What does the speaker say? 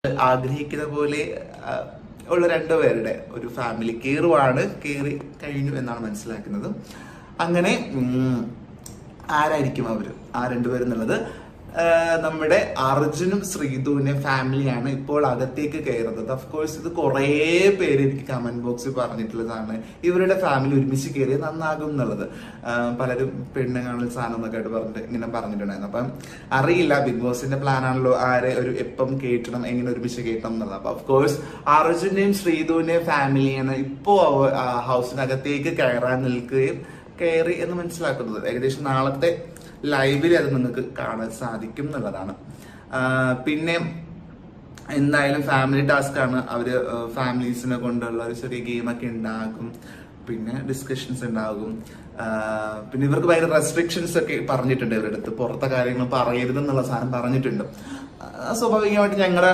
ആഗ്രഹിക്കുന്ന പോലെ ഉള്ള രണ്ടുപേരുടെ ഒരു ഫാമിലി കയറി കഴിഞ്ഞു എന്നാണ് മനസ്സിലാക്കുന്നത്. അങ്ങനെ ആരായിരിക്കും അവര് ആ രണ്ടുപേരെന്നുള്ളത് നമ്മുടെ അർജുനും ശ്രീധുവിന്റെ ഫാമിലിയാണ് ഇപ്പോൾ അകത്തേക്ക് കയറുന്നത്. ഓഫ്കോഴ്സ് ഇത് കുറേ പേര് എനിക്ക് കമന്റ് ബോക്സിൽ പറഞ്ഞിട്ടുള്ളതാണ് ഇവരുടെ ഫാമിലി ഒരുമിച്ച് കയറിയത് നന്നാകും എന്നുള്ളത്. പലരും പെണ്ണുങ്ങളിൽ സാധനം എന്നൊക്കെ ആയിട്ട് പറഞ്ഞിട്ട് ഇങ്ങനെ പറഞ്ഞിട്ടുണ്ടായിരുന്നു. അപ്പം അറിയില്ല, ബിഗ് ബോസിന്റെ പ്ലാൻ ആണല്ലോ ആരെ ഒരു എപ്പം കേട്ടണം, എങ്ങനെ ഒരുമിച്ച് കേട്ടണം എന്നുള്ളത്. അപ്പൊ ഓഫ്കോഴ്സ് അർജുന്റെയും ശ്രീധുവിന്റെയും ഫാമിലിയാണ് ഇപ്പോ ഹൗസിനകത്തേക്ക് കയറാൻ നിൽക്കുകയും കയറി എന്ന് മനസ്സിലാക്കുന്നത്. ഏകദേശം നാളത്തെ ലൈവിൽ അത് നിങ്ങൾക്ക് കാണാൻ സാധിക്കും എന്നുള്ളതാണ്. പിന്നെ എന്തായാലും ഫാമിലി ടാസ്ക് ആണ്. അവര് ഫാമിലീസിനെ കൊണ്ടുള്ള ഒരു ചെറിയ ഗെയിമൊക്കെ ഉണ്ടാകും, പിന്നെ ഡിസ്കഷൻസ് ഉണ്ടാകും. പിന്നെ ഇവർക്ക് ഭയങ്കര റെസ്ട്രിക്ഷൻസ് ഒക്കെ പറഞ്ഞിട്ടുണ്ട്. ഇവരുടെ അടുത്ത് പുറത്തെ കാര്യങ്ങൾ പറയരുതെന്നുള്ള സാധനം പറഞ്ഞിട്ടുണ്ട്. സ്വാഭാവികമായിട്ട് ഞങ്ങളുടെ